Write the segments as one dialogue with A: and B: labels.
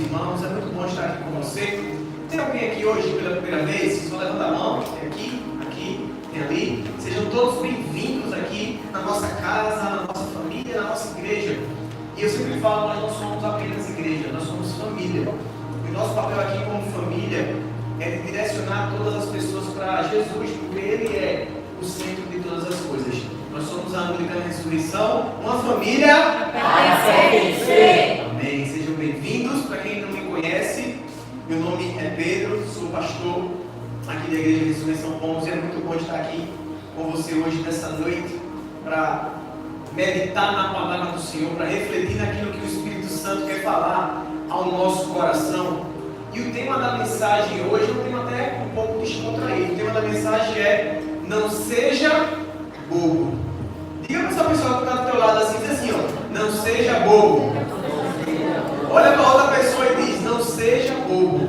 A: irmãos, é muito bom estar aqui com você. Tem alguém aqui hoje pela primeira vez? Só levanta a mão, tem aqui, tem ali. Sejam todos bem-vindos aqui na nossa casa, na nossa família, na nossa igreja. E eu sempre falo, nós não somos apenas igreja, nós somos família. E o nosso papel aqui como família é de direcionar todas as pessoas para Jesus, porque Ele é o centro de todas as coisas. Nós somos a Anglicana Ressurreição, uma família
B: para ser.
A: Amém. Sejam bem-vindos. Para quem não me conhece, meu nome é Pedro, sou pastor aqui da Igreja Ressurreição Pomos e é muito bom estar aqui com você hoje, nessa noite, para meditar na palavra do Senhor, para refletir naquilo que o Espírito Santo quer falar ao nosso coração. E o tema da mensagem hoje é um tema até um pouco descontraído. O tema da mensagem é: não seja bobo. Diga para essa pessoa que está do teu lado assim, diz assim, ó: não seja bobo. Olha para outra pessoa e diz: não seja bobo.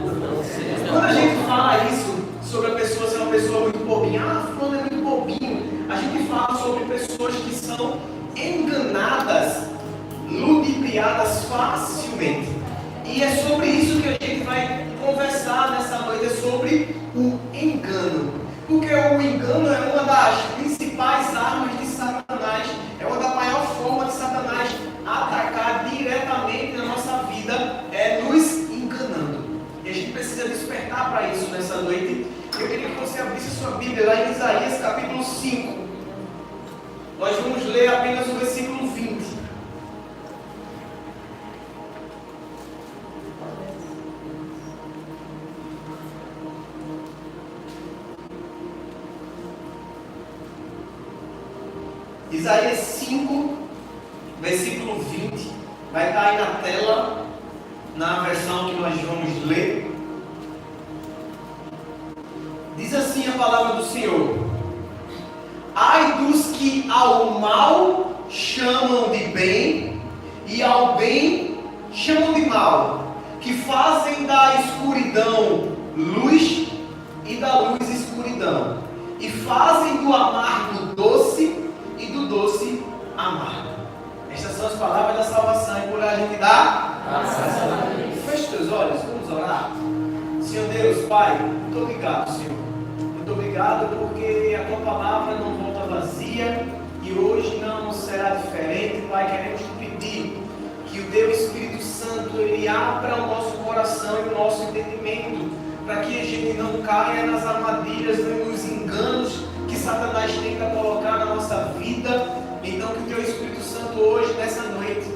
A: Quando a gente fala isso sobre a pessoa ser uma pessoa muito bobinha, fulano é muito bobinho, a gente fala sobre pessoas que são enganadas, ludibriadas facilmente. E é sobre isso que a gente vai conversar nessa noite, é sobre o engano. Porque o engano é uma das principais armas de Satanás, é uma da maior forma de Satanás atacar diretamente na nossa vida, é nos enganando. E a gente precisa despertar para isso nessa noite. Eu queria que você abrisse sua Bíblia lá em Isaías capítulo 5. Nós vamos ler apenas o versículo 20. Isaías 5, versículo 20, vai estar aí na tela, na versão que nós vamos ler. Diz assim a palavra do Senhor: ai dos que ao mal chamam de bem, e ao bem chamam de mal, que fazem da escuridão luz, e da luz escuridão, e fazem do amargo doce, e do doce amargo. Estas são as palavras da salvação, e por a gente dá feche teus olhos, vamos orar. Senhor Deus, Pai, muito obrigado, Senhor. Muito obrigado porque a Tua palavra não volta vazia e hoje não será diferente. Pai, queremos te pedir que o Teu Espírito Santo, Ele abra o nosso coração e o nosso entendimento, para que a gente não caia nas armadilhas, nos enganos que Satanás tenta colocar na nossa vida. Então que o Teu Espírito Santo hoje, nessa noite,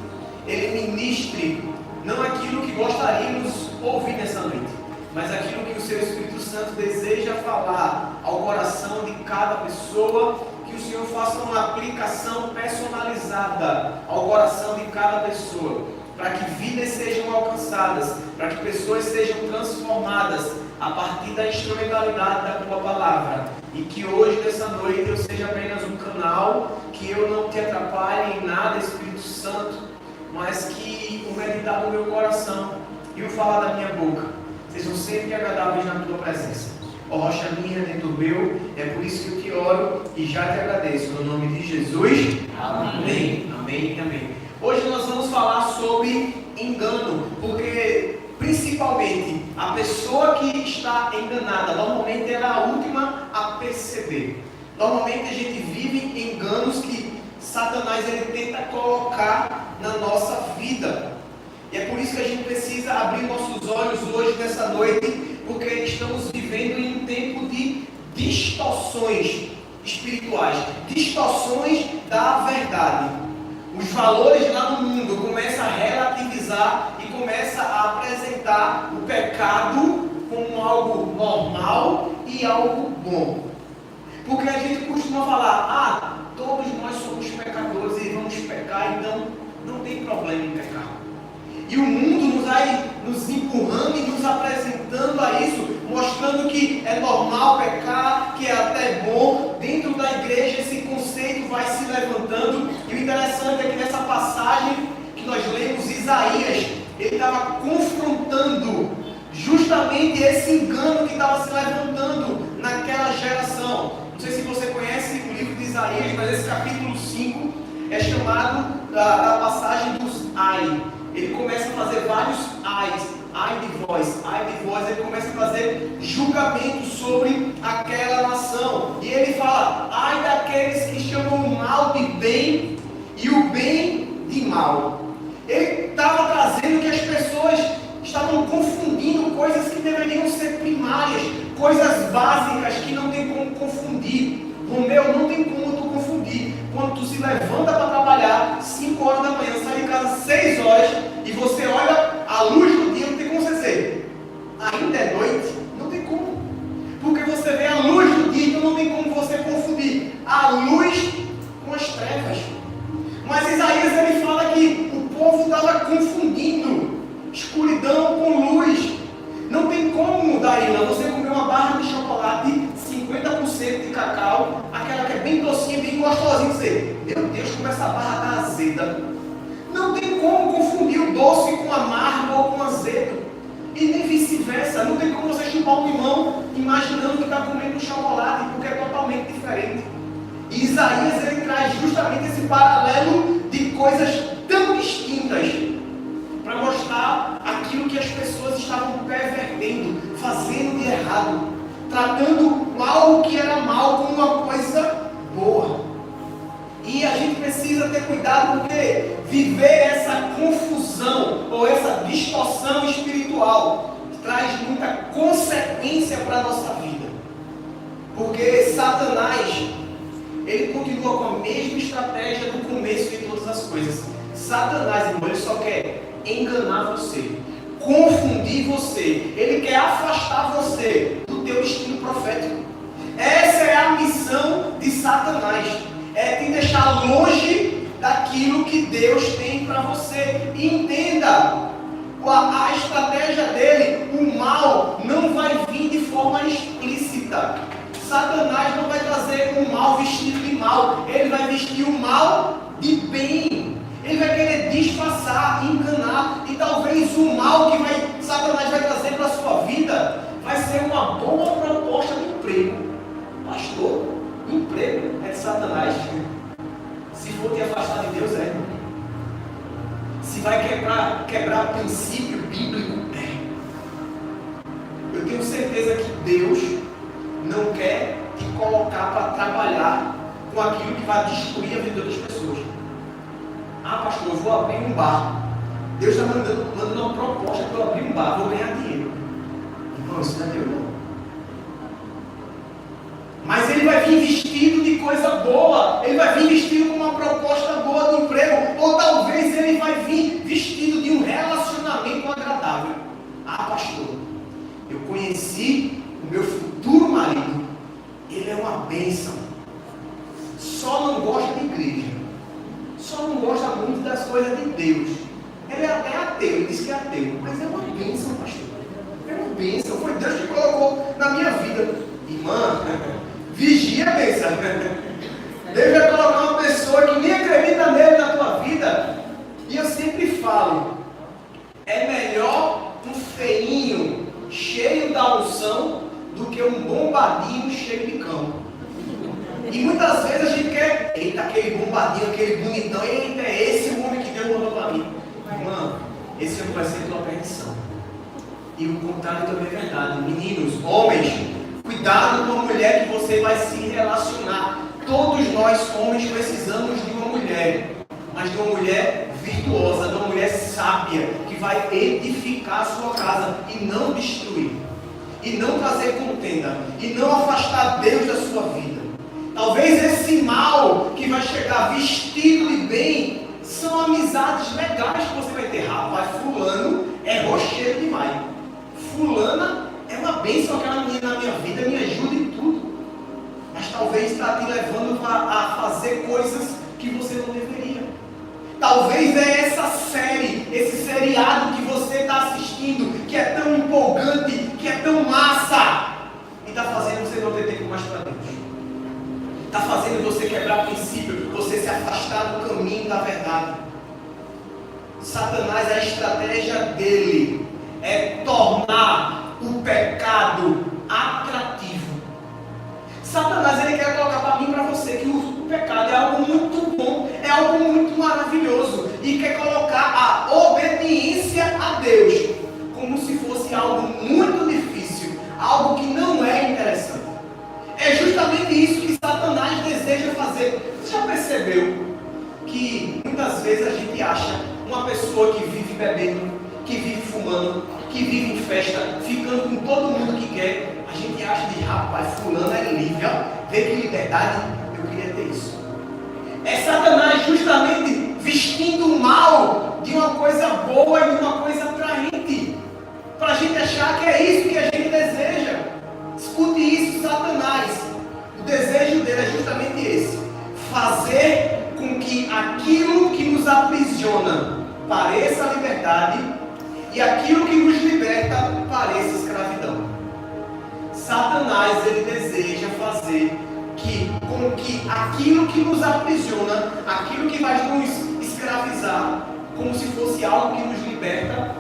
A: Ele ministre não aquilo que gostaríamos de ouvir nessa noite, mas aquilo que o Seu Espírito Santo deseja falar ao coração de cada pessoa. Que o Senhor faça uma aplicação personalizada ao coração de cada pessoa, para que vidas sejam alcançadas, para que pessoas sejam transformadas a partir da instrumentalidade da Tua palavra. E que hoje, nessa noite, eu seja apenas um canal, que eu não te atrapalhe em nada, Espírito Santo, mas que o meditar no meu coração e o falar da minha boca sejam sempre agradáveis na Tua presença. Ó rocha minha, dentro meu, é por isso que eu te oro e já te agradeço. No nome de Jesus. Amém. Amém. Amém. Hoje nós vamos falar sobre engano, porque principalmente a pessoa que está enganada, normalmente ela é a última a perceber. Normalmente a gente vive enganos que Satanás ele tenta colocar na nossa vida. E é por isso que a gente precisa abrir nossos olhos hoje, nessa noite, porque estamos vivendo em um tempo de distorções espirituais, distorções da verdade. Os valores lá no mundo começam a relativizar e começam a apresentar o pecado como algo normal e algo bom. Porque a gente costuma falar: todos nós somos pecadores e vamos pecar, então não tem problema em pecar. E o mundo nos vai nos empurrando e nos apresentando a isso, mostrando que é normal pecar, que é até bom. Dentro da igreja esse conceito vai se levantando. E o interessante é que nessa passagem que nós lemos, Isaías, ele estava confrontando justamente esse engano que estava se levantando naquela geração. Não sei se você conhece o livro de Isaías, mas esse capítulo 5 é chamado da passagem dos ai. Ele começa a fazer vários ais. ai de vós, ele começa a fazer julgamento sobre aquela nação. E ele fala, ai daqueles que chamam o mal de bem e o bem de mal. Ele estava trazendo que as pessoas estavam confundindo coisas que deveriam ser primárias, coisas básicas que não tem como confundir. Romeu, não tem como tu confundir. Quando tu se levanta para trabalhar, 5 horas da manhã, sai de casa 6 horas, e você olha a luz do dia, não tem como você dizer, ainda é noite? Não tem como. Porque você vê a luz do dia, então não tem como você confundir a luz com as trevas. Mas Isaías, ele fala que o povo estava confundindo escuridão com luz. Não tem como, Daíla, você comer uma barra de chocolate 50% de cacau, aquela que é bem docinha, bem gostosinha, você, meu Deus, como essa barra está azeda. Não tem como confundir o doce com amargo ou com azedo. E nem vice-versa. Não tem como você chupar um limão imaginando que está comendo um chocolate, porque é totalmente diferente. E Isaías, ele traz justamente esse paralelo de coisas tão distintas para mostrar aquilo que as pessoas estavam pervertendo, fazendo de errado, tratando algo que era mal como uma coisa boa. E a gente precisa ter cuidado, porque viver essa confusão ou essa distorção espiritual traz muita consequência para a nossa vida. Porque Satanás, ele continua com a mesma estratégia do começo de todas as coisas. Satanás, irmão, ele só quer enganar você, confundir você, ele quer afastar você do teu destino profético. Essa é a missão de Satanás, é te deixar longe daquilo que Deus tem para você. E entenda, a estratégia dele, o mal não vai vir de forma explícita. Satanás não vai trazer o mal vestido de mal, ele vai vestir o mal de bem. Ele vai querer disfarçar, enganar, e talvez o mal que Satanás vai trazer para a sua vida vai ser uma boa proposta de emprego. Pastor, emprego é de Satanás. Se for te afastar de Deus, é. Se vai quebrar princípio bíblico, é. Eu tenho certeza que Deus não quer te colocar para trabalhar com aquilo que vai destruir a vida das pessoas. Ah, pastor, eu vou abrir um bar. Deus está mandando uma proposta para eu abrir um bar, vou ganhar dinheiro. Irmão, isso não é Deus, não. Mas ele vai vir vestido de coisa boa, ele vai vir vestido com uma proposta boa de emprego, ou talvez ele vai vir vestido de um relacionamento agradável. Ah, pastor, eu conheci o meu futuro marido, ele é uma bênção, só não gosta de igreja, só não gosta muito das coisas de Deus. Ele é até ateu, ele diz que é ateu, mas é uma bênção, pastor, é uma bênção, foi Deus que colocou na minha vida. Irmã, vigia, bênção. Deus vai colocar uma pessoa que nem acredita nele na tua vida. E eu sempre falo, é melhor um feinho cheio da unção do que um bombadinho cheio de cão. E muitas vezes a gente quer, eita, aquele bombadinho, aquele bonitão, eita, é esse o homem que Deus mandou para mim. Irmão, esse homem vai ser tua perdição. E o contrário também é verdade. Meninos, homens, cuidado com a mulher que você vai se relacionar. Todos nós, homens, precisamos de uma mulher, mas de uma mulher virtuosa, de uma mulher sábia, que vai edificar a sua casa e não destruir, e não trazer contenda, e não afastar Deus da sua vida. Talvez esse mal que vai chegar vestido de bem são amizades legais que você vai ter. Rapaz, fulano é rocheiro demais. Fulana é uma bênção, aquela menina na minha vida me ajuda em tudo. Mas talvez está te levando a fazer coisas que você não deveria. Talvez é essa série, esse seriado que você está assistindo, que é tão empolgante, que é tão massa, e está fazendo você não ter tempo mais para Deus. Está fazendo você quebrar princípio, você se afastar do caminho da verdade. Satanás, a estratégia dele é tornar o pecado atrativo. Satanás, ele quer colocar para mim e para você que o pecado é algo muito bom, é algo muito maravilhoso, e quer colocar a obediência a Deus como se fosse algo humano que vive em festa, ficando com todo mundo que quer. A gente acha de rapaz, fulano é livre, ó. Vê que liberdade, eu queria ter isso. É Satanás justamente vestindo o mal de uma coisa boa e de uma coisa atraente, para a gente achar que é isso que a gente deseja. Escute isso, Satanás. O desejo dele é justamente esse: fazer com que aquilo que nos aprisiona pareça liberdade e aquilo que nos liberta pareça escravidão. Satanás, ele deseja fazer com que aquilo que nos aprisiona, aquilo que vai nos escravizar, como se fosse algo que nos liberta,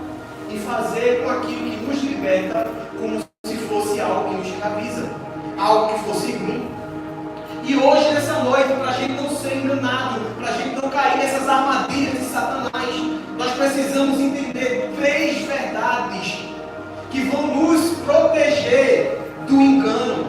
A: e fazer com aquilo que nos liberta como se fosse algo que nos escraviza, algo que fosse ruim. E hoje, nessa noite, para a gente não ser enganado, para a gente não cair nessas armadilhas de Satanás, nós precisamos entender 3 verdades que vão nos proteger do engano.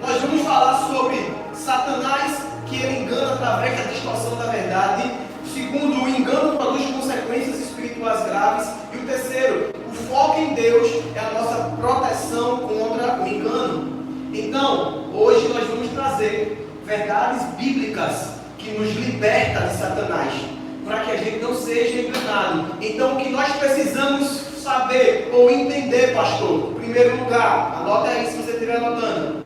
A: Nós vamos falar sobre Satanás, que ele engana através da distorção da verdade. O segundo, o engano produz consequências espirituais graves. E o terceiro, o foco em Deus é a nossa proteção contra o engano. Então, hoje nós vamos trazer verdades bíblicas que nos libertam de Satanás, para que a gente não seja enganado. Então, o que nós precisamos saber ou entender, pastor? Em primeiro lugar, anota aí se você estiver anotando.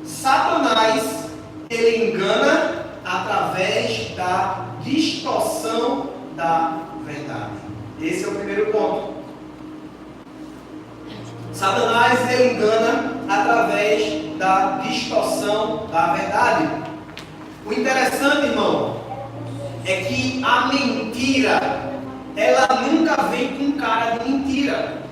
A: Satanás, ele engana através da distorção da verdade. Esse é o primeiro ponto. Satanás, ele engana através da distorção da verdade. O interessante, irmão, é que a mentira, ela nunca vem com cara de mentira.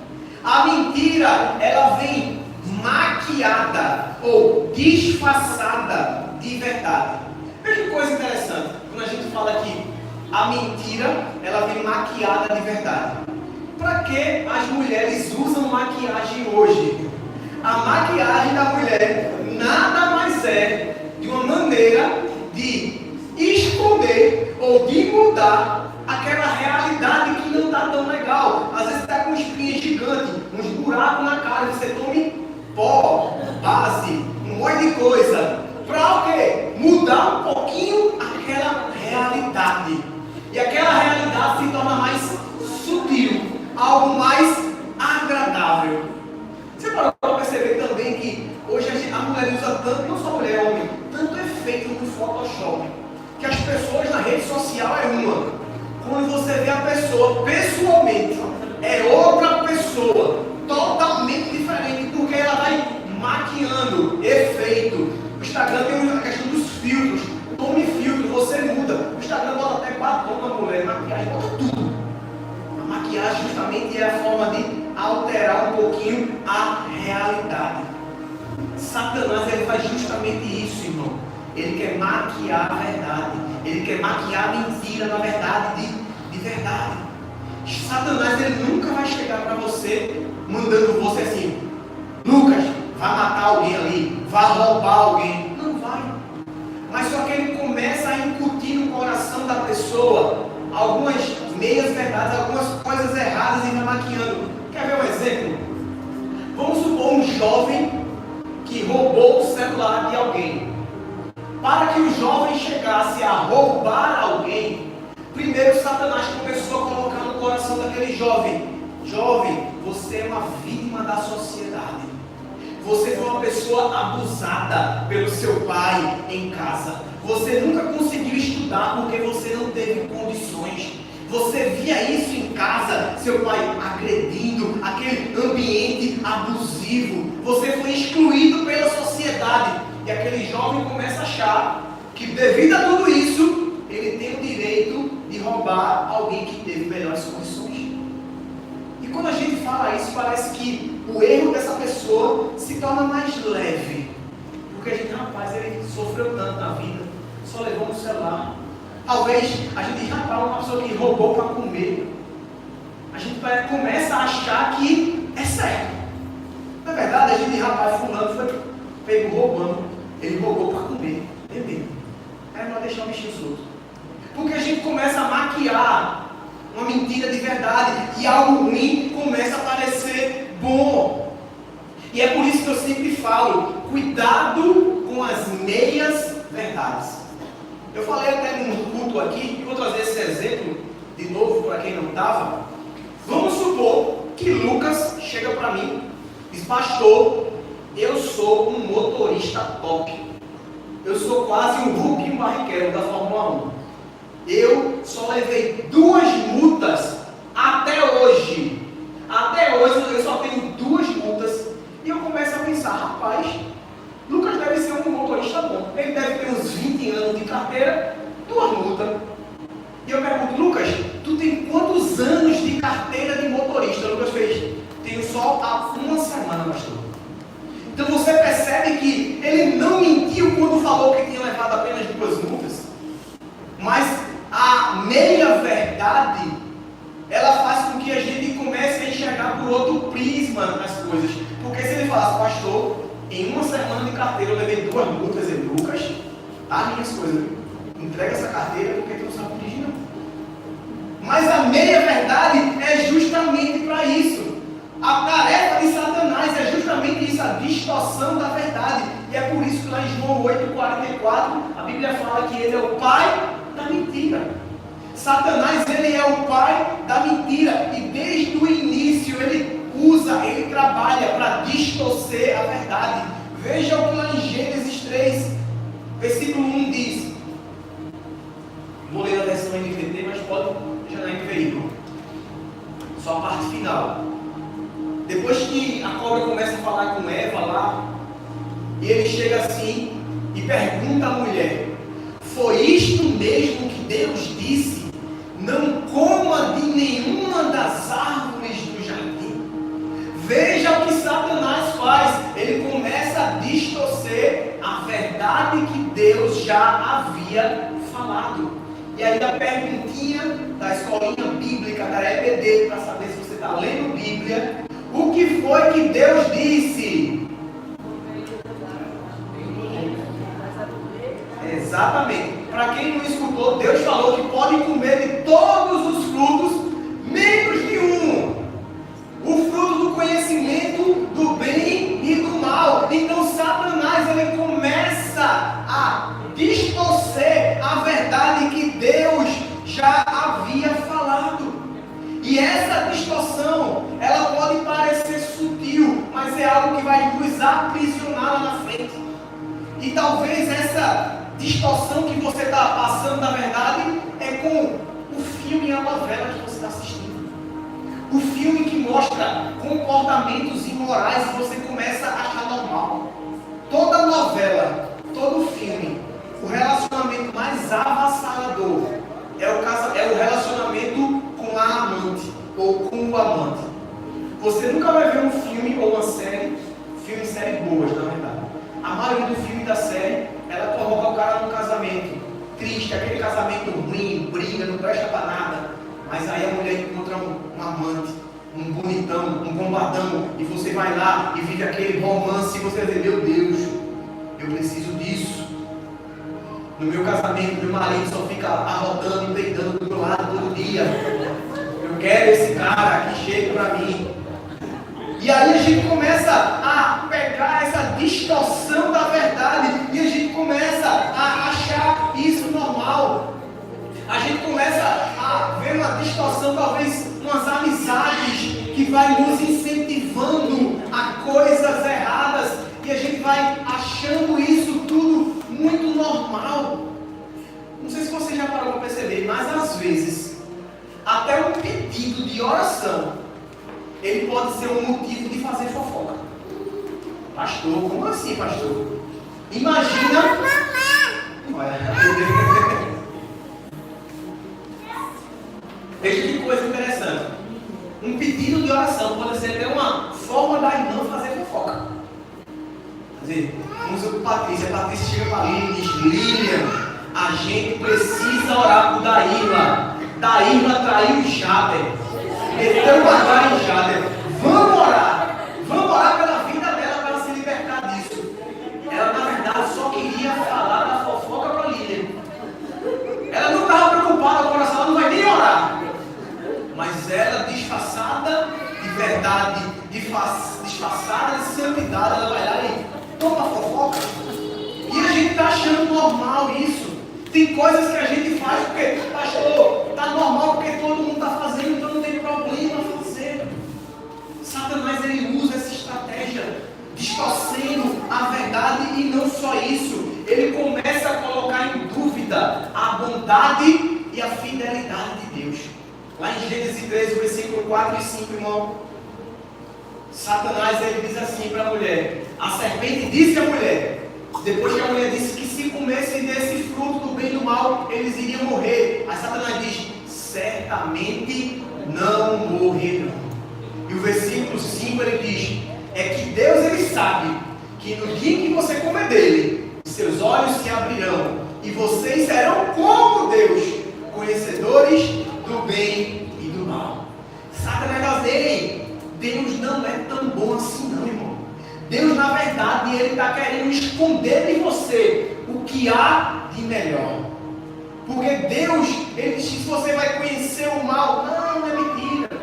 A: A mentira, ela vem maquiada ou disfarçada de verdade. Veja que coisa interessante, quando a gente fala que a mentira, ela vem maquiada de verdade. Para que as mulheres usam maquiagem hoje? A maquiagem da mulher nada mais é de uma maneira de esconder ou de mudar aquela realidade que não está tão legal. Às vezes está com espinha gigante, uns buracos na cara, você tome pó, base, um monte de coisa. Para o quê? Mudar um pouquinho aquela realidade. E aquela realidade se torna mais sutil, algo mais agradável. Você parou para perceber também que hoje a mulher usa tanto, não só mulher, homem, tanto efeito no Photoshop, que as pessoas na rede social é uma. Quando você vê a pessoa pessoalmente, é outra pessoa, totalmente diferente, porque ela vai maquiando efeito. O Instagram tem a questão dos filtros. Tome filtro, você muda. O Instagram bota até batom na mulher, maquiagem, bota tudo. A maquiagem justamente é a forma de alterar um pouquinho a realidade. Satanás, ele faz justamente isso, irmão. Ele quer maquiar a verdade. Ele quer maquiar a mentira na verdade de verdade. Satanás, ele nunca vai chegar para você mandando você assim: Lucas, vai matar alguém ali, vai roubar alguém. Não vai. Mas só que ele começa a incutir no coração da pessoa algumas meias verdades, algumas coisas erradas e vai maquiando. Quer ver um exemplo? Vamos supor um jovem que roubou o celular de alguém. Para que o jovem chegasse a roubar alguém, primeiro Satanás começou a colocar no coração daquele jovem: jovem, você é uma vítima da sociedade. Você foi uma pessoa abusada pelo seu pai em casa. Você nunca conseguiu estudar porque você não teve condições. Você via isso em casa, seu pai agredindo, aquele ambiente abusivo. Você foi excluído pela sociedade. E aquele jovem começa a achar que, devido a tudo isso, ele tem o direito de roubar alguém que teve melhores condições. E quando a gente fala isso, parece que o erro dessa pessoa se torna mais leve. Porque a gente, rapaz, ele sofreu tanto na vida, só levou no celular. Talvez a gente, rapaz, uma pessoa que roubou para comer, a gente começa a achar que é certo. Na verdade, a gente, rapaz, fulano foi pego roubando. Ele roubou para comer, beber. Aí nós deixamos o bichinho solto. Porque a gente começa a maquiar uma mentira de verdade e algo ruim bom. E é por isso que eu sempre falo, cuidado com as meias verdades. Eu falei até num culto aqui, e vou trazer esse exemplo de novo para quem não estava. Vamos supor que Lucas chega para mim e diz: pastor, eu sou um motorista top. Eu sou quase um Rubinho Barrichello da Fórmula 1. Eu só levei 2 multas até hoje. Até hoje eu só tenho 2 multas. E eu começo a pensar: rapaz, Lucas deve ser um motorista bom. Ele deve ter uns 20 anos de carteira, 2 multas. E eu pergunto: Lucas, tu tem quantos anos de carteira de motorista? Lucas fez: tenho só há 1 semana, pastor. Então você percebe que ele não mentiu quando falou que tinha levado apenas 2 multas. Mas a meia-verdade, ela faz com que a gente comece a enxergar por outro prisma as coisas. Porque se ele falasse: pastor, em 1 semana de carteira eu levei 2 multas, e Lucas, tá minhas coisas, entrega essa carteira porque tu não sabe dirigir não. Mas a meia-verdade é justamente para isso. A tarefa de Satanás é justamente isso, a distorção da verdade. E é por isso que lá em João 8,44, a Bíblia fala que ele é o pai da mentira. Satanás, ele é o pai da mentira. E desde o início ele trabalha para distorcer a verdade. Veja o que lá em Gênesis 3, versículo 1 diz. Vou ler a versão NVT, mas pode deixar na NVI. Só a parte final. Depois que a cobra começa a falar com Eva lá, e ele chega assim e pergunta à mulher: foi isto mesmo que Deus disse? Não coma de nenhuma das árvores do jardim. Veja o que Satanás faz. Ele começa a distorcer a verdade que Deus já havia falado. E aí a perguntinha da escolinha bíblica, da EBD, para saber se você está lendo Bíblia: o que foi que Deus disse? Exatamente. Para quem não escutou, Deus falou que pode comer de todos os frutos, menos de um. O fruto do conhecimento do bem e do mal. Então Satanás, ele começa a distorcer a verdade que Deus já havia falado. E essa distorção, ela pode parecer sutil, mas é algo que vai nos aprisionar lá na frente. E talvez essa distorção que você está passando, na verdade, é com o filme e a novela que você está assistindo. O filme que mostra comportamentos imorais e você começa a achar normal. Toda novela, todo filme, o relacionamento mais avassalador é o relacionamento com a amante ou com o amante. Você nunca vai ver um filme ou uma série, séries boas, na verdade. A maioria do filme e da série, ela coloca o cara num casamento triste, aquele casamento ruim, briga, não presta para nada. Mas aí a mulher encontra um amante, um bonitão, um bombadão, e você vai lá e vive aquele romance, e você vê: meu Deus, eu preciso disso. No meu casamento, meu marido só fica arrotando e peidando do meu lado todo dia. Eu quero esse cara que chegue para mim. E aí a gente começa a pegar essa distorção da verdade e a gente começa a achar isso normal. A gente começa a ver uma distorção, talvez umas amizades que vai nos incentivando a coisas erradas e a gente vai achando isso tudo muito normal. Não sei se você já parou para perceber, mas às vezes até um pedido de oração, ele pode ser um motivo de fazer fofoca. Pastor, como assim, pastor? Imagina. Veja que coisa interessante. Um pedido de oração pode ser até uma forma da irmã fazer fofoca. Quer dizer, vamos dizer com Patrícia. A Patrícia chega para Lilian e diz: Lilian, a gente precisa orar por Daíla. Daíla traiu o Jader. Meteu uma cara em Jader. Vamos orar. Vamos orar pela vida dela para ela se libertar disso. Ela, na verdade, só queria falar da fofoca para Lilian. Ela não estava preocupada com o coração, ela não vai nem orar. Mas ela, disfarçada de verdade, verdade disfarçada de santidade, ela vai lá e toma fofoca. E a gente está achando normal isso. Tem coisas que a gente faz porque, pastor, está normal porque todo mundo está fazendo, então não tem problema fazer. Satanás ele usa essa estratégia, distorcendo a verdade, e não só isso, ele começa a colocar em dúvida a bondade e a fidelidade de Deus. Lá em Gênesis 13, versículo 4 e 5, irmão, Satanás ele diz assim para a mulher, a serpente disse à mulher, depois que a mulher disse que se comessem desse fruto do bem e do mal, eles iriam morrer. Aí Satanás diz, certamente não morrerão. E o versículo 5 ele diz, é que Deus ele sabe que no dia que você comer dele, seus olhos se abrirão e vocês serão como Deus, conhecedores do bem e do mal. Satanás dele, Deus não é tão bom assim não, irmão. Deus na verdade ele está querendo esconder de você o que há de melhor. Porque Deus, ele diz que você vai conhecer o mal. Não é mentira.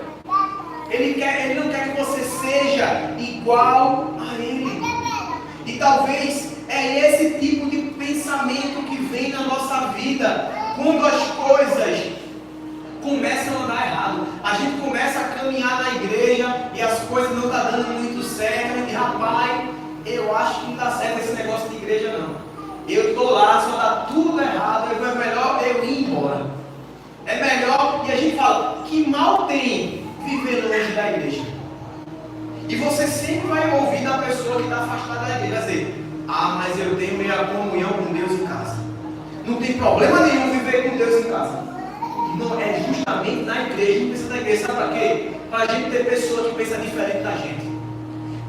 A: Ele não quer que você seja igual a Ele. E talvez é esse tipo de pensamento que vem na nossa vida. Quando as coisas começam a andar errado. A gente começa a caminhar na igreja e as coisas não estão dando muito certo. E rapaz, eu acho que não dá certo esse negócio de igreja não. Eu estou lá, só está tudo errado. É melhor eu ir embora. É melhor, e a gente fala, que mal tem viver longe da igreja? E você sempre vai ouvir da pessoa que está afastada da igreja dizer, mas eu tenho minha comunhão com Deus em casa. Não tem problema nenhum viver com Deus em casa. Não, é justamente na igreja, a gente precisa da igreja, sabe para quê? Para a gente ter pessoa que pensa diferente da gente.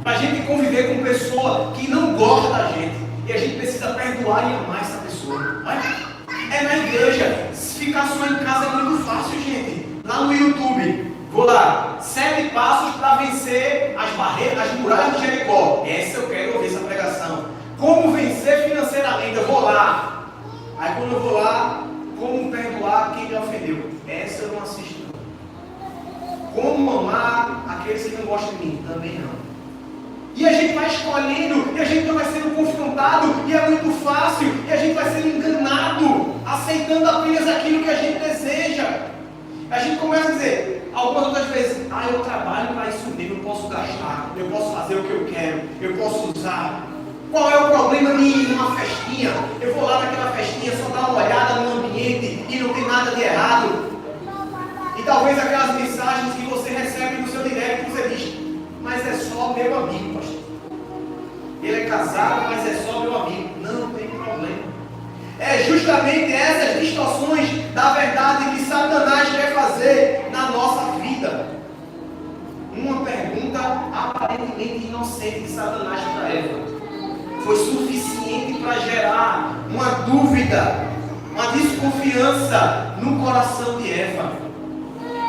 A: Para a gente conviver com pessoa que não gosta da gente. E a gente precisa perdoar e amar essa pessoa. É na igreja. Ficar só em casa é muito fácil, gente. Lá no YouTube, vou lá, 7 passos para vencer as barreiras, as muralhas de Jericó. Essa eu quero ouvir, essa pregação. Como vencer financeiramente, eu vou lá. Aí quando eu vou lá, como perdoar quem me ofendeu? Essa eu não assisto não. Como amar aqueles que não gostam de mim? Também não. E a gente vai escolhendo, e a gente vai sendo confrontado, e é muito fácil, e a gente vai sendo enganado, aceitando apenas aquilo que a gente deseja. A gente começa a dizer, algumas outras vezes, eu trabalho para isso mesmo, eu posso gastar, eu posso fazer o que eu quero, eu posso usar. Qual é o problema de ir numa festinha? Eu vou lá naquela festinha, só dar uma olhada no ambiente e não tem nada de errado. E talvez aquelas mensagens que você recebe no seu direct, você diz, mas é só meu amigo, pastor. Ele é casado, mas é só meu amigo. Não tem problema. É justamente essas distorções da verdade que Satanás quer fazer na nossa vida. Uma pergunta aparentemente inocente de Satanás para Eva foi suficiente para gerar uma dúvida, uma desconfiança no coração de Eva.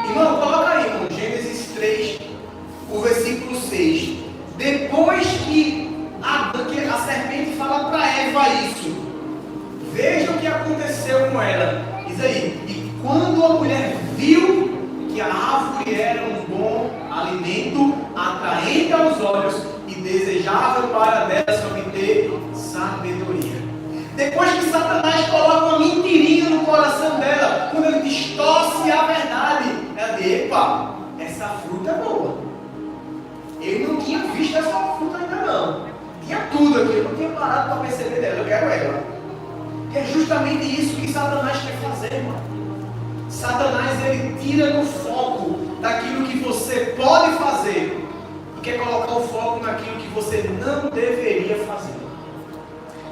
A: Irmão, coloca aí, irmão, Gênesis 3, o versículo 6. Depois que a serpente fala para Eva isso, veja o que aconteceu com ela. Diz aí, e quando a mulher viu que a árvore era um bom alimento, atraente aos olhos e desejável para dela se obter sabedoria. Depois que Satanás coloca uma mentirinha no coração dela, quando ele distorce a verdade, ela diz, epa, essa fruta é boa. Eu não tinha visto essa fruta ainda não. Tinha tudo aqui, eu não tinha parado para perceber dela, eu quero ela. E é justamente isso que Satanás quer fazer, irmão. Satanás ele tira no foco daquilo que você pode fazer e quer colocar o foco naquilo que você não deveria fazer.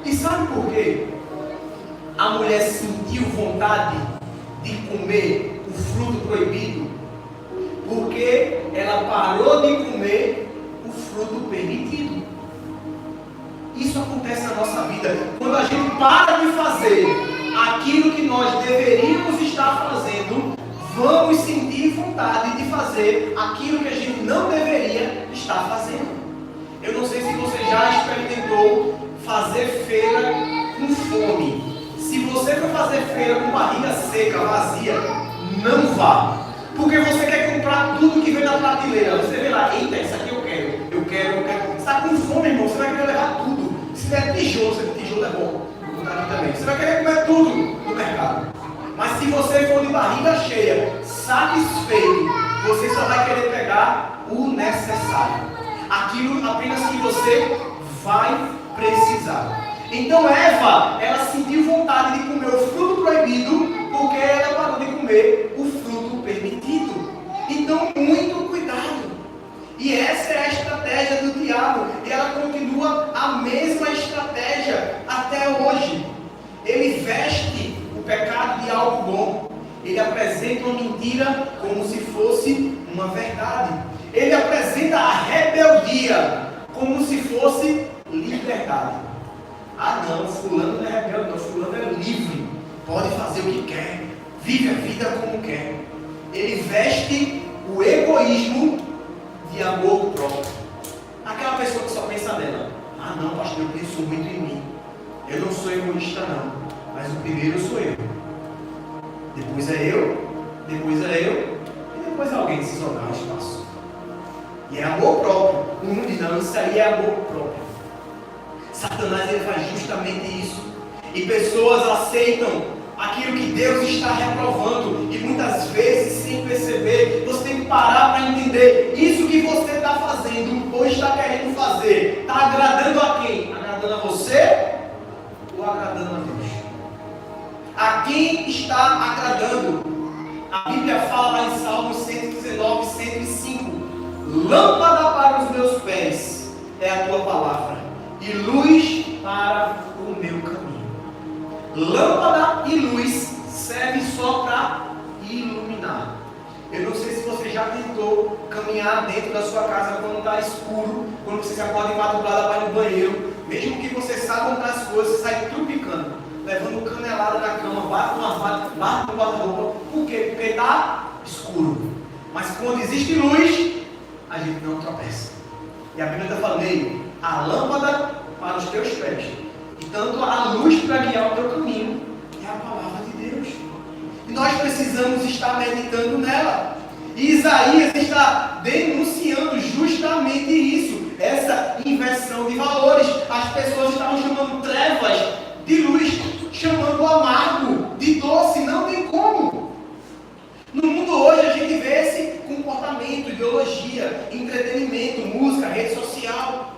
A: E sabe por quê? A mulher sentiu vontade de comer o fruto proibido porque ela parou de comer o fruto permitido. Isso acontece na nossa vida. Quando a gente para de fazer aquilo que nós deveríamos estar fazendo, vamos sentir vontade de fazer aquilo que a gente não deveria estar fazendo. Eu não sei se você já experimentou fazer feira com fome. Se você for fazer feira com barriga seca, vazia, não vá. Porque você quer comprar tudo que vem na prateleira. Você vê lá, barriga cheia, satisfeito, você só vai querer pegar o necessário. Aquilo apenas que você vai precisar. Então Eva, ela sentiu vontade de comer o fruto proibido, porque ela parou de comer o fruto permitido. Então, muito cuidado. E essa é a estratégia do diabo. E ela continua a mesma estratégia até hoje. Ele veste o pecado de algo bom. Ele apresenta uma mentira como se fosse uma verdade. Ele apresenta a rebeldia como se fosse liberdade. Ah não, fulano não é rebelde, não, fulano é livre. Pode fazer o que quer. Vive a vida como quer. Ele veste o egoísmo de amor próprio. Aquela pessoa que só pensa nela. Ah não, pastor, eu penso muito em mim. Eu não sou egoísta não, mas o primeiro sou eu. Depois é eu, depois é eu, e depois alguém se jogar no espaço. E é amor próprio. O mundo diz, não, isso aí é amor próprio. Satanás, ele faz justamente isso. E pessoas aceitam aquilo que Deus está reprovando. E muitas vezes, sem perceber, você tem que parar para entender. Isso que você está fazendo, ou está querendo fazer, está agradando a quem? Agradando a você ou agradando a Deus? A quem está agradando? A Bíblia fala lá em Salmos 119, 105. Lâmpada para os meus pés é a tua palavra, e luz para o meu caminho. Lâmpada e luz servem só para iluminar. Eu não sei se você já tentou caminhar dentro da sua casa quando está escuro, quando você se acorda em madrugada para ir no banheiro, mesmo que você saiba onde as coisas, você sai trupicando, levando canelada na cama, bate no guarda-roupa. Por quê? Porque está escuro. Mas quando existe luz, a gente não tropeça. E a Bíblia está falando aí, a lâmpada para os teus pés, e tanto a luz para guiar o teu caminho, é a palavra de Deus. E nós precisamos estar meditando nela. E Isaías está denunciando justamente isso, essa inversão de valores. As pessoas estavam chamando trevas de luz, chamando o amargo de doce. Não tem como. No mundo hoje a gente vê esse comportamento, ideologia, entretenimento, música, rede social.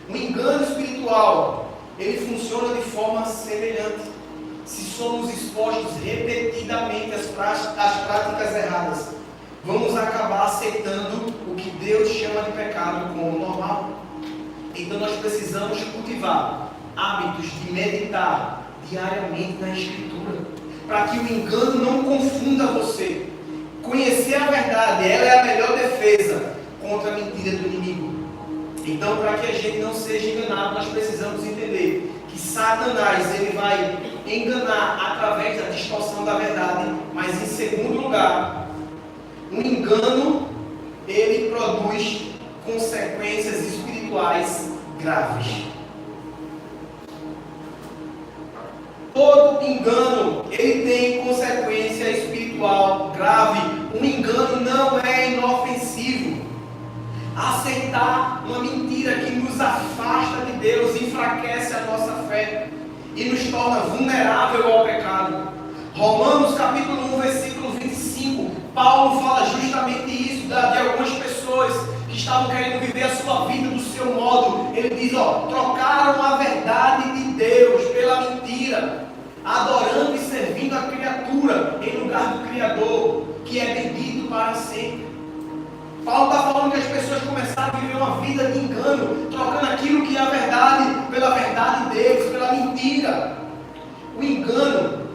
A: O engano espiritual, ele funciona de forma semelhante. Se somos expostos repetidamente às práticas erradas, vamos acabar aceitando o que Deus chama de pecado como normal. Então nós precisamos cultivar hábitos de meditar diariamente na Escritura, para que o engano não confunda você. Conhecer a verdade, ela é a melhor defesa contra a mentira do inimigo. Então, para que a gente não seja enganado, nós precisamos entender que Satanás, ele vai enganar através da distorção da verdade, mas em segundo lugar, o engano, ele produz consequências espirituais graves. Todo engano, ele tem consequência espiritual grave. Um engano não é inofensivo. Aceitar uma mentira que nos afasta de Deus enfraquece a nossa fé e nos torna vulnerável ao pecado. Romanos capítulo 1, versículo 25, Paulo fala justamente isso de algumas pessoas que estavam querendo viver a sua vida do seu modo. Ele diz, trocaram a verdade de Deus pela mentira, adorando e servindo a criatura em lugar do Criador, que é bendito para sempre. Paulo está falando que as pessoas começaram a viver uma vida de engano, trocando aquilo que é a verdade pela verdade deles, pela mentira. O engano,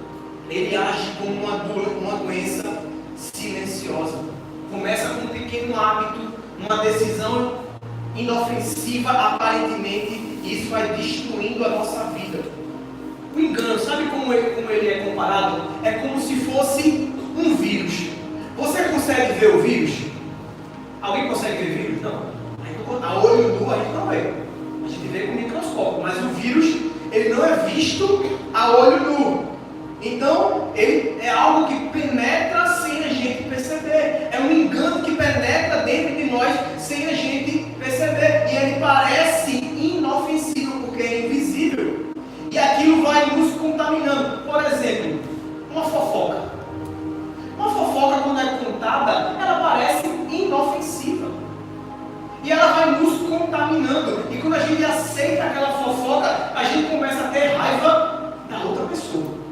A: ele age como uma doença silenciosa. Começa com um pequeno hábito, uma decisão inofensiva aparentemente, e isso vai destruindo a nossa vida. O engano, sabe como ele é comparado? É como se fosse um vírus. Você consegue ver o vírus? Alguém consegue ver vírus? Não. A olho nu a gente não vê. A gente vê com microscópio. Mas o vírus, ele não é visto a olho nu. Então, ele é algo que penetra sem a gente perceber. É um engano que penetra dentro de nós sem a gente perceber. E ele parece inofensivo porque é invisível. E aquilo vai nos contaminando. Por exemplo, uma fofoca. contada, ela parece inofensiva. E ela vai nos contaminando. E quando a gente aceita aquela fofoca, a gente começa a ter raiva da outra pessoa.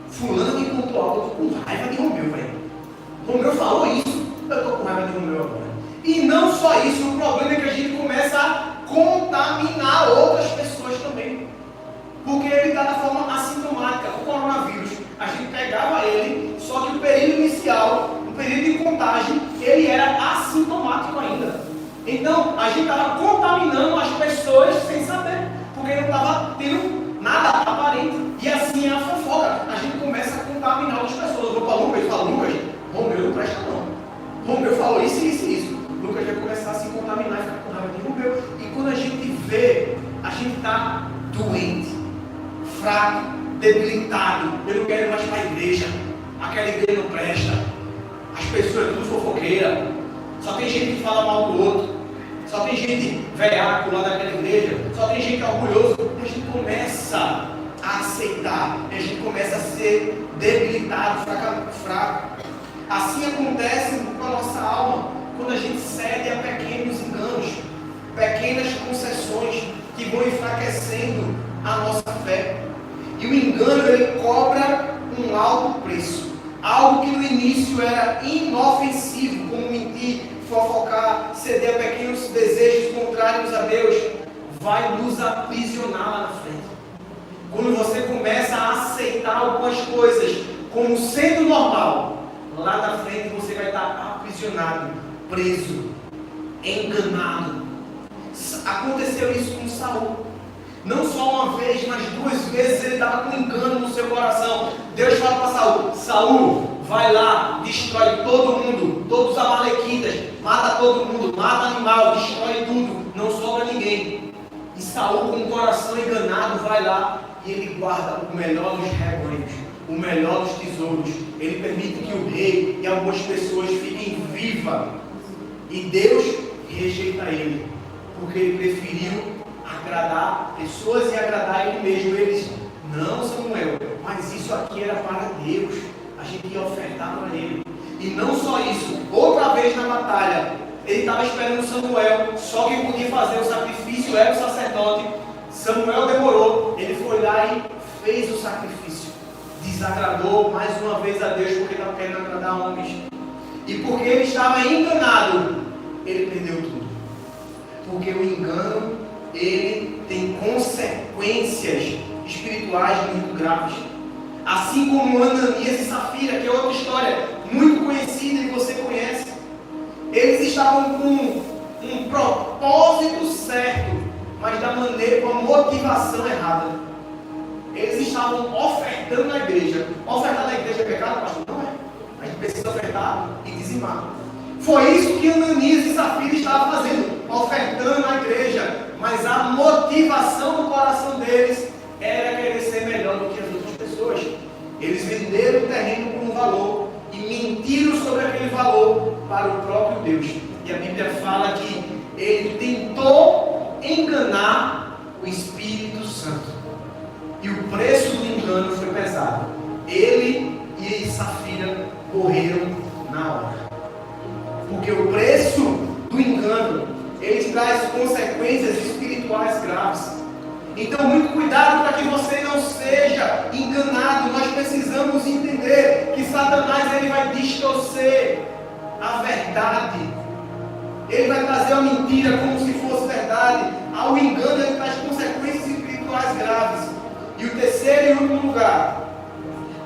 A: Fulano me contou algo, eu tô com raiva de Romeu, velho. Romeu falou isso, eu tô com raiva de Romeu agora. E não só isso, o problema é que a gente começa a contaminar outras pessoas também. Porque ele está da forma assintomática. O coronavírus, a gente pegava ele, só que o período inicial, o período de contágio, ele era assintomático ainda. Então, a gente estava contaminando as pessoas sem saber, porque não estava tendo nada aparente. E assim é a fofoca. A gente começa a contaminar outras pessoas. Eu vou para Lucas e falo, Lucas, Romeu não presta não. Romeu falou isso, isso e isso. Lucas vai começar a se contaminar e ficar com raiva de Romeu. E quando a gente vê, a gente está doente, fraco, debilitado. Eu não quero ir mais para a igreja. Aquela igreja não presta. As pessoas são tudo fofoqueiras. Só tem gente que fala mal do outro. Só tem gente velhaco lá daquela igreja. Só tem gente orgulhoso. E a gente começa a aceitar. E a gente começa a ser debilitado, fraco. Assim acontece com a nossa alma. Quando a gente cede a pequenos enganos, pequenas concessões que vão enfraquecendo a nossa fé. E o engano, ele cobra um alto preço. Algo que no início era inofensivo, como mentir, fofocar, ceder a pequenos desejos contrários a Deus, vai nos aprisionar lá na frente. Quando você começa a aceitar algumas coisas como sendo normal, lá na frente você vai estar aprisionado, preso, enganado. Aconteceu isso com Saul. Não só uma vez, mas 2 vezes ele estava com engano no seu coração. Deus fala para Saul: Saul, vai lá, destrói todo mundo, todos os amalequitas, mata todo mundo, mata animal, destrói tudo, não sobra ninguém. E Saul, com o coração enganado, vai lá e ele guarda o melhor dos rebanhos, o melhor dos tesouros. Ele permite que o rei e algumas pessoas fiquem vivas. E Deus rejeita ele, porque ele preferiu agradar pessoas e agradar ele mesmo. Eles, não, Samuel, mas isso aqui era para Deus, a gente ia ofertar para ele. E não só isso, outra vez na batalha, ele estava esperando Samuel, só quem podia fazer o sacrifício era o sacerdote. Samuel demorou, ele foi lá e fez o sacrifício, desagradou mais uma vez a Deus, porque estava querendo agradar homens. E porque ele estava enganado, ele perdeu tudo. Porque o engano, ele tem consequências espirituais muito graves. Assim como Ananias e Safira, que é outra história muito conhecida e você conhece. Eles estavam com um propósito certo, mas da maneira, com a motivação errada. Eles estavam ofertando na igreja. Ofertar na igreja é pecado, pastor? Não é. A gente precisa ofertar e dizimar. Foi isso que Ananias e Safira estavam fazendo, ofertando na igreja. Mas a motivação do coração deles era querer ser melhor do que as outras pessoas. Eles venderam o terreno por um valor e mentiram sobre aquele valor para o próprio Deus. E a Bíblia fala que ele tentou enganar o Espírito Santo. E o preço do engano foi pesado. Ele e Safira morreram na hora. Porque o preço do engano, ele traz consequências espirituais graves. Então, muito cuidado para que você não seja enganado. Nós precisamos entender que Satanás, ele vai distorcer a verdade. Ele vai trazer a mentira como se fosse verdade. Ao engano, ele traz consequências espirituais graves. E o terceiro e último lugar,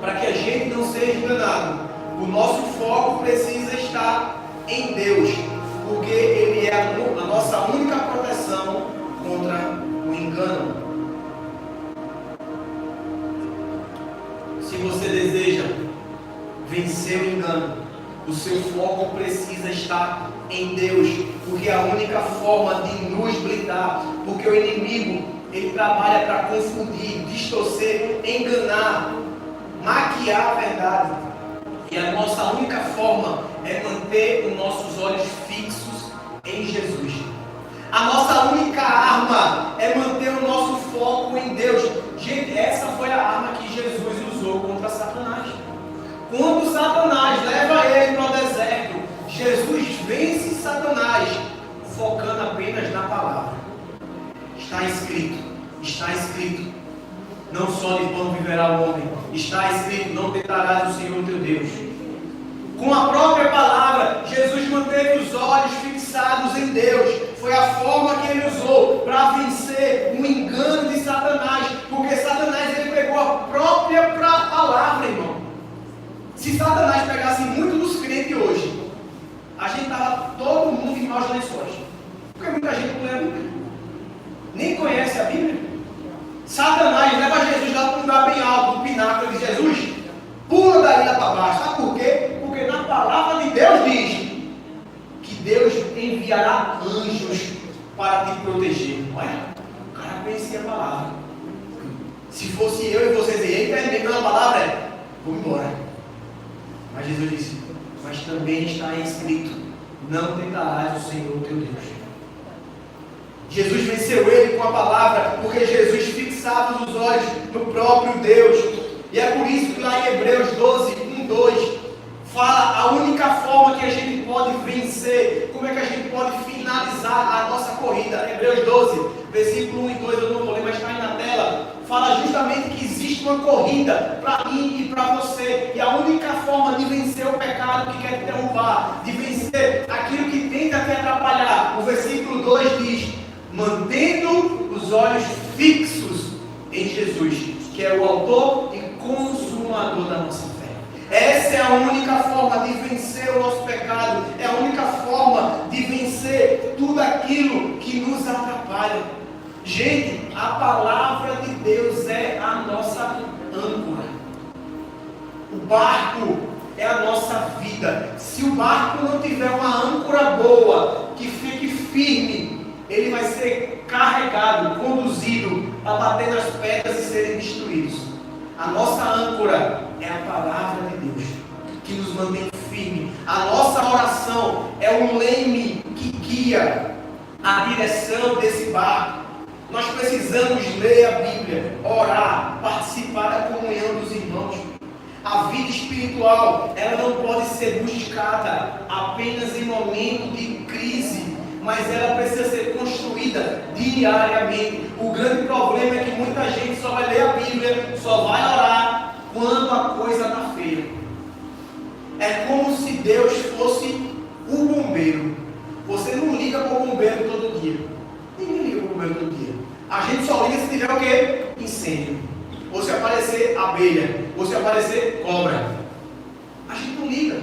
A: para que a gente não seja enganado, o nosso foco precisa estar em Deus, porque Ele é a nossa única proteção contra o engano. Se você deseja vencer o engano, o seu foco precisa estar em Deus, porque é a única forma de nos blindar, porque o inimigo, ele trabalha para confundir, distorcer, enganar, maquiar a verdade. E a nossa única forma é manter os nossos olhos fixos em Jesus. A nossa única arma é manter o nosso foco em Deus. Gente, essa foi a arma que Jesus usou contra Satanás. Quando Satanás leva ele para o deserto, Jesus vence Satanás focando apenas na palavra. Está escrito, está escrito. Não só de pão viverá o homem. Está escrito, não tentarás o Senhor teu Deus. Com a própria palavra, Jesus manteve os olhos fixados em Deus. Foi a forma que ele usou para vencer o engano de Satanás. Porque Satanás ele pegou a própria palavra, irmão. Se Satanás pegasse muito dos crentes hoje, a gente estava todo mundo em maus lençóis. Porque muita gente não lê a Bíblia. Nem conhece a Bíblia. Satanás leva Jesus lá para um lugar bem alto, no pináculo de Jesus. Pula da ilha para baixo. Sabe por quê? Porque na palavra de Deus diz que Deus enviará anjos para te proteger. Olha, o cara conhecia a palavra. Se fosse eu e vocês, eita, a palavra vamos embora. Mas Jesus disse, mas também está escrito, não tentarás o Senhor teu Deus. Jesus venceu ele com a palavra, porque Jesus fixava os olhos no próprio Deus. E é por isso que lá em Hebreus 12, 1, 2, fala a única forma que a gente pode vencer, como é que a gente pode finalizar a nossa corrida. Hebreus 12, versículo 1 e 2, eu não vou ler, mas está aí na tela. Fala justamente que existe uma corrida para mim e para você. E a única forma de vencer o pecado que quer te derrubar, de vencer aquilo que tenta te atrapalhar. O versículo 2 diz, mantendo os olhos fixos em Jesus, que é o autor e consumador da nossa fé. Essa é a única forma de vencer o nosso pecado. É a única forma de vencer tudo aquilo que nos atrapalha. Gente, a palavra de Deus é a nossa âncora. O barco é a nossa vida. Se o barco não tiver uma âncora boa, que fique firme, ele vai ser carregado, conduzido a bater nas pedras e serem destruídos. A nossa âncora é a palavra de Deus, que nos mantém firme. A nossa oração é o leme que guia a direção desse barco. Nós precisamos ler a Bíblia, orar, participar da comunhão dos irmãos. A vida espiritual, ela não pode ser buscada apenas em momento de crise, mas ela precisa ser construída diariamente. O grande problema é que muita gente só vai ler a Bíblia, só vai orar quando a coisa está feia. É como se Deus fosse o bombeiro. Você não liga para o bombeiro todo dia. Ninguém liga para o bombeiro todo dia. A gente só liga se tiver o quê? Incêndio. Ou se aparecer abelha. Ou se aparecer cobra. A gente não liga.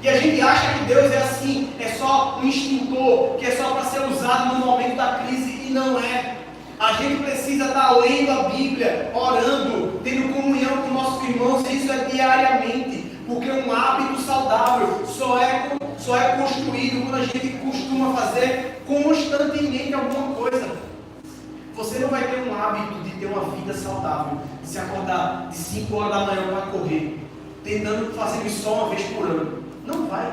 A: E a gente acha que Deus é assim, é só um extintor, que é só para ser usado no momento da crise, e não é. A gente precisa estar lendo a Bíblia, orando, tendo comunhão com nossos irmãos, e isso é diariamente, porque um hábito saudável só é construído quando a gente costuma fazer constantemente alguma coisa. Você não vai ter um hábito de ter uma vida saudável, de se acordar de 5 horas da manhã para correr, tentando fazer isso só uma vez por ano. Não vai.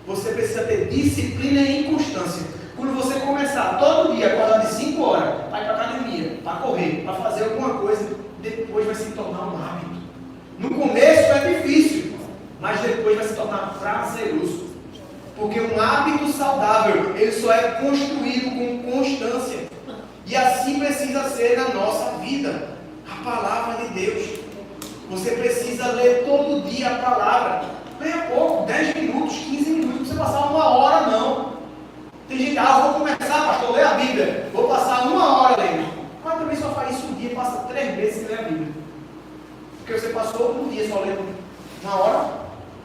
A: Você precisa ter disciplina e constância. Quando você começar todo dia, acordar de 5 horas, para ir para a academia, para correr, para fazer alguma coisa, depois vai se tornar um hábito. No começo é difícil, mas depois vai se tornar prazeroso. Porque um hábito saudável, ele só é construído com constância. E assim precisa ser na nossa vida. A palavra de Deus. Você precisa ler todo dia a palavra. Leia pouco, 10 minutos, 15 minutos, não precisa passar 1 hora não. Tem gente, vou começar, pastor, ler a Bíblia. Vou passar 1 hora lendo. Mas também só faz isso um dia, passa 3 meses sem ler a Bíblia. Porque você passou um dia só lendo 1 hora.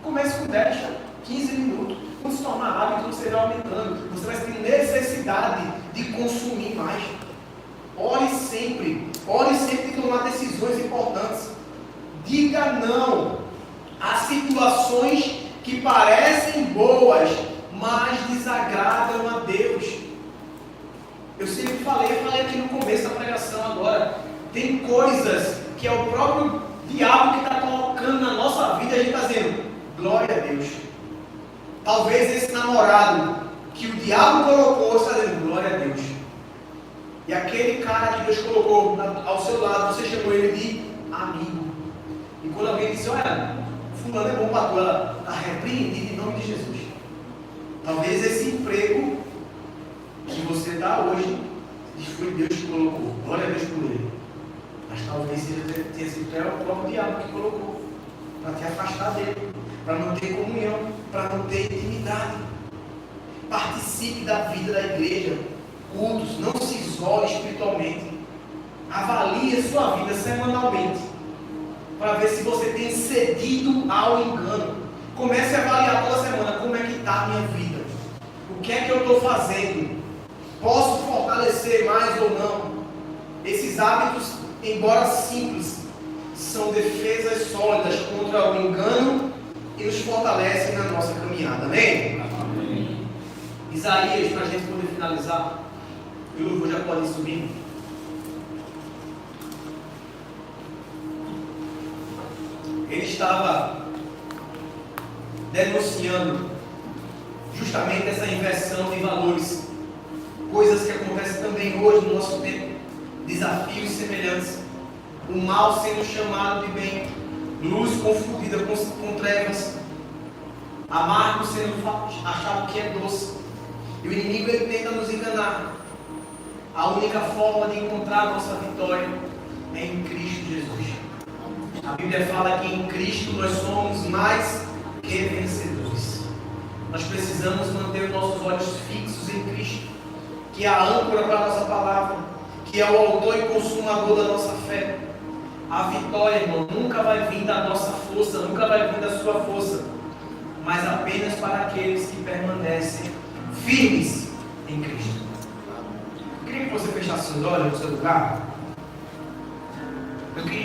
A: Comece com 10, 15 minutos. Quando se tornar hábito, você vai aumentando. Você vai ter necessidade de consumir mais. Ore sempre de tomar decisões importantes. Diga não a situações que parecem boas, mas desagradam a Deus. Eu sempre falei aqui no começo da pregação agora. Tem coisas que é o próprio diabo que está colocando na nossa vida, a gente está dizendo, glória a Deus. Talvez esse namorado que o diabo colocou, está dizendo, glória a Deus. E aquele cara que Deus colocou ao seu lado, você chamou ele de amigo. E quando alguém disse, olha, fulano é bom para tu, ela está repreendido em nome de Jesus. Talvez esse emprego que você está hoje, foi Deus que colocou. Glória a Deus por ele. Mas talvez tenha sido o próprio diabo que colocou. Para te afastar dele. Para não ter comunhão. Para não ter intimidade. Participe da vida da igreja. Cultos. Não se isole espiritualmente. Avalie a sua vida semanalmente. Para ver se você tem cedido ao engano. Comece a avaliar toda semana como é que está a minha vida. O que é que eu estou fazendo? Posso fortalecer mais ou não? Esses hábitos, embora simples, são defesas sólidas contra o engano e nos fortalecem na nossa caminhada. Amém? Amém. Isaías, para a gente poder finalizar, e o louvor já pode subir. Ele estava denunciando justamente essa inversão de valores, coisas que acontecem também hoje no nosso tempo, desafios semelhantes, o mal sendo chamado de bem, luz confundida com trevas, amargo sendo achado que é doce, e o inimigo ele tenta nos enganar. A única forma de encontrar a nossa vitória é em Cristo Jesus. A Bíblia fala que em Cristo nós somos mais que vencedores. Nós precisamos manter os nossos olhos fixos em Cristo, que é a âncora para a nossa palavra, que é o autor e consumador da nossa fé. A vitória, irmão, nunca vai vir da nossa força, nunca vai vir da sua força, mas apenas para aqueles que permanecem firmes em Cristo. Eu queria que você fechasse os olhos no seu lugar. Eu queria